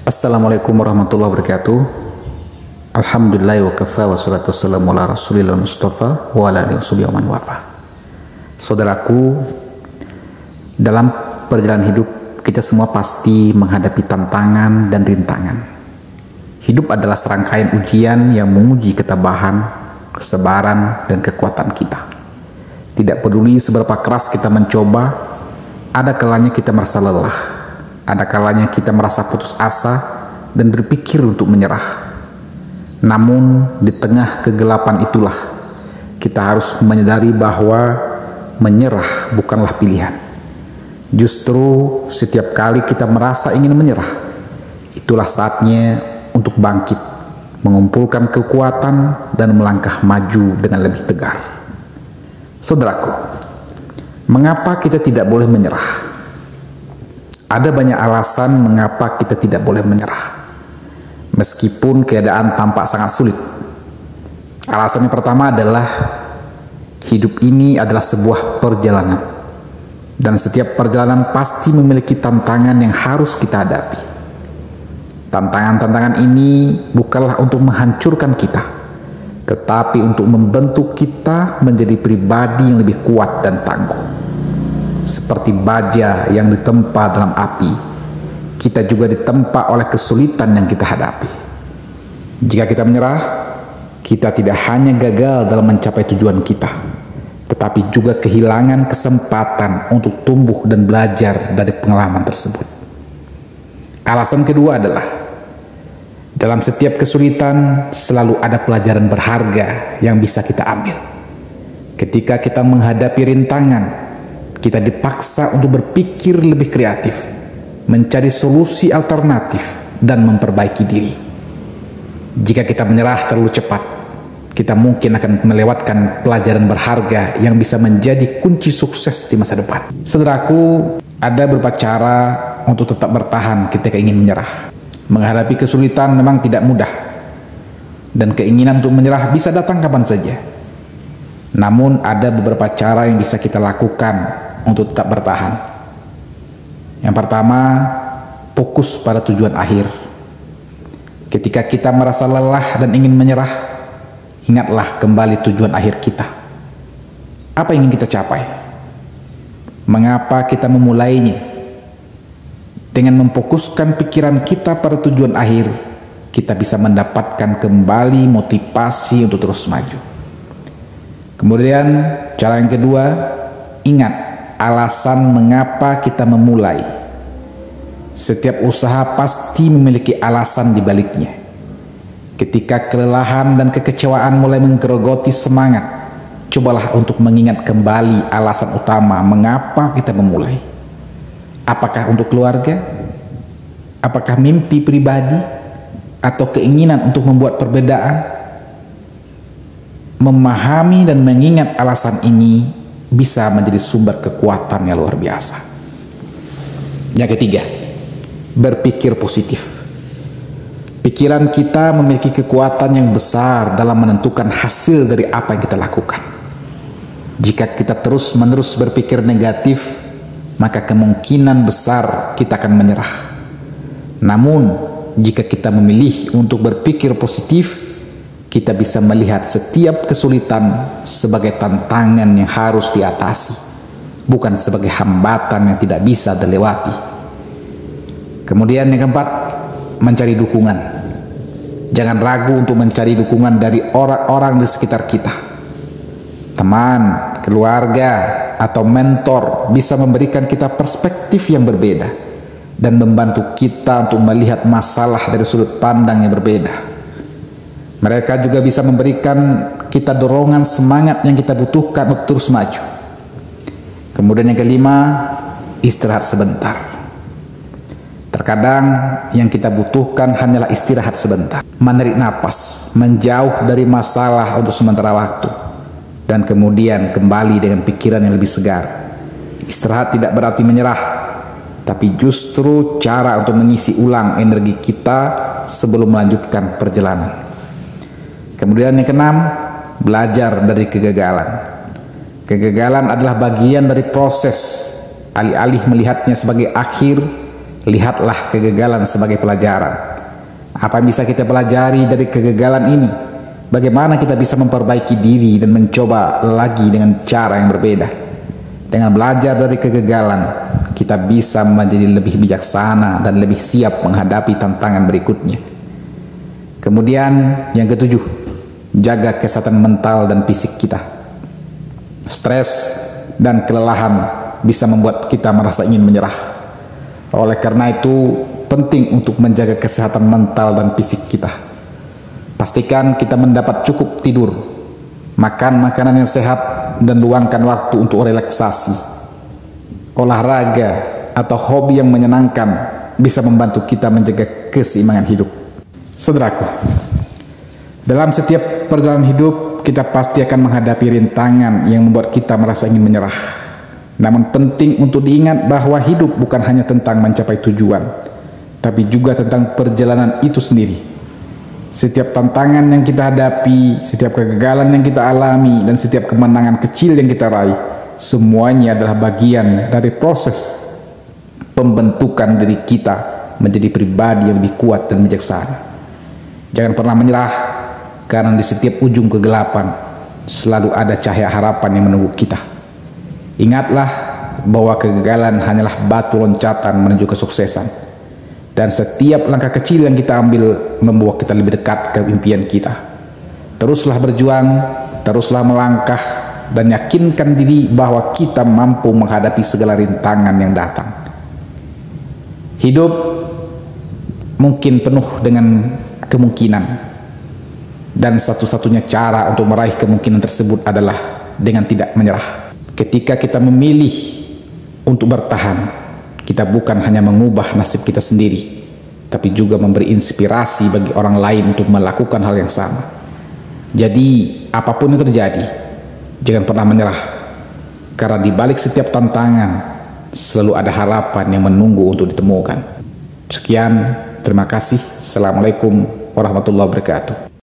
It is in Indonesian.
Assalamualaikum warahmatullahi wabarakatuh. Alhamdulillah wa kafa wa salatu wassalamu ala rasulillah mustafa wa ala alihi wa man wafa. Saudaraku, dalam perjalanan hidup kita semua pasti menghadapi tantangan dan rintangan. Hidup adalah serangkaian ujian yang menguji ketabahan, kesabaran, dan kekuatan kita. Tidak peduli seberapa keras kita mencoba, ada kalanya kita merasa lelah, ada kalanya kita merasa putus asa dan berpikir untuk menyerah. Namun di tengah kegelapan itulah kita harus menyadari bahwa menyerah bukanlah pilihan. Justru setiap kali kita merasa ingin menyerah, itulah saatnya untuk bangkit, mengumpulkan kekuatan dan melangkah maju dengan lebih tegar. Saudaraku, mengapa kita tidak boleh menyerah? Ada banyak alasan mengapa kita tidak boleh menyerah, meskipun keadaan tampak sangat sulit. Alasan yang pertama adalah hidup ini adalah sebuah perjalanan, dan setiap perjalanan pasti memiliki tantangan yang harus kita hadapi. Tantangan-tantangan ini bukanlah untuk menghancurkan kita, tetapi untuk membentuk kita menjadi pribadi yang lebih kuat dan tangguh. Seperti baja yang ditempa dalam api, kita juga ditempa oleh kesulitan yang kita hadapi. Jika kita menyerah, kita tidak hanya gagal dalam mencapai tujuan kita, tetapi juga kehilangan kesempatan untuk tumbuh dan belajar dari pengalaman tersebut. Alasan kedua adalah, dalam setiap kesulitan selalu ada pelajaran berharga yang bisa kita ambil. Ketika kita menghadapi rintangan, kita dipaksa untuk berpikir lebih kreatif, mencari solusi alternatif, dan memperbaiki diri. Jika kita menyerah terlalu cepat, kita mungkin akan melewatkan pelajaran berharga yang bisa menjadi kunci sukses di masa depan. Saudaraku, ada beberapa cara untuk tetap bertahan ketika ingin menyerah. Menghadapi kesulitan memang tidak mudah, dan keinginan untuk menyerah bisa datang kapan saja. Namun ada beberapa cara yang bisa kita lakukan untuk tetap bertahan. Yang pertama, fokus pada tujuan akhir. Ketika kita merasa lelah dan ingin menyerah, ingatlah kembali tujuan akhir kita. Apa yang ingin kita capai? Mengapa kita memulainya? Dengan memfokuskan pikiran kita pada tujuan akhir, kita bisa mendapatkan kembali motivasi untuk terus maju. Kemudian, cara yang kedua, ingat alasan mengapa kita memulai. Setiap usaha pasti memiliki alasan di baliknya. Ketika kelelahan dan kekecewaan mulai menggerogoti semangat, cobalah untuk mengingat kembali alasan utama mengapa kita memulai. Apakah untuk keluarga? Apakah mimpi pribadi? Atau keinginan untuk membuat perbedaan? Memahami dan mengingat alasan ini bisa menjadi sumber kekuatan yang luar biasa. Yang ketiga, berpikir positif. Pikiran kita memiliki kekuatan yang besar dalam menentukan hasil dari apa yang kita lakukan. Jika kita terus-menerus berpikir negatif, maka kemungkinan besar kita akan menyerah. Namun, jika kita memilih untuk berpikir positif, kita bisa melihat setiap kesulitan sebagai tantangan yang harus diatasi, bukan sebagai hambatan yang tidak bisa dilewati. Kemudian yang keempat, mencari dukungan. Jangan ragu untuk mencari dukungan dari orang-orang di sekitar kita. Teman, keluarga, atau mentor bisa memberikan kita perspektif yang berbeda dan membantu kita untuk melihat masalah dari sudut pandang yang berbeda. Mereka juga bisa memberikan kita dorongan semangat yang kita butuhkan untuk terus maju. Kemudian yang kelima, istirahat sebentar. Terkadang yang kita butuhkan hanyalah istirahat sebentar, menarik napas, menjauh dari masalah untuk sementara waktu, dan kemudian kembali dengan pikiran yang lebih segar. Istirahat tidak berarti menyerah, tapi justru cara untuk mengisi ulang energi kita sebelum melanjutkan perjalanan. Kemudian yang keenam, belajar dari kegagalan. Kegagalan adalah bagian dari proses. Alih-alih melihatnya sebagai akhir, Lihatlah kegagalan sebagai pelajaran. Apa yang bisa kita pelajari dari kegagalan ini? Bagaimana kita bisa memperbaiki diri dan mencoba lagi dengan cara yang berbeda? Dengan belajar dari kegagalan, kita bisa menjadi lebih bijaksana dan lebih siap menghadapi tantangan berikutnya. Kemudian yang ketujuh, jaga kesehatan mental dan fisik kita. Stres dan kelelahan bisa membuat kita merasa ingin menyerah. Oleh karena itu, penting untuk menjaga kesehatan mental dan fisik kita. Pastikan kita mendapat cukup tidur, makan makanan yang sehat, dan luangkan waktu untuk relaksasi. Olahraga atau hobi yang menyenangkan bisa membantu kita menjaga keseimbangan hidup. Saudaraku, dalam setiap perjalanan hidup kita pasti akan menghadapi rintangan yang membuat kita merasa ingin menyerah. Namun penting untuk diingat bahwa hidup bukan hanya tentang mencapai tujuan, tapi juga tentang perjalanan itu sendiri. Setiap tantangan yang kita hadapi, setiap kegagalan yang kita alami, dan setiap kemenangan kecil yang kita raih, semuanya adalah bagian dari proses pembentukan diri kita menjadi pribadi yang lebih kuat dan bijaksana. Jangan pernah menyerah, karena di setiap ujung kegelapan selalu ada cahaya harapan yang menunggu kita. Ingatlah bahwa kegagalan hanyalah batu loncatan menuju kesuksesan. Dan setiap langkah kecil yang kita ambil membawa kita lebih dekat ke impian kita. Teruslah berjuang, teruslah melangkah, dan yakinkan diri bahwa kita mampu menghadapi segala rintangan yang datang. Hidup mungkin penuh dengan kemungkinan, dan satu-satunya cara untuk meraih kemungkinan tersebut adalah dengan tidak menyerah. Ketika kita memilih untuk bertahan, kita bukan hanya mengubah nasib kita sendiri, tapi juga memberi inspirasi bagi orang lain untuk melakukan hal yang sama. Jadi, apapun yang terjadi, jangan pernah menyerah, karena di balik setiap tantangan selalu ada harapan yang menunggu untuk ditemukan. Sekian, terima kasih. Assalamualaikum warahmatullahi wabarakatuh.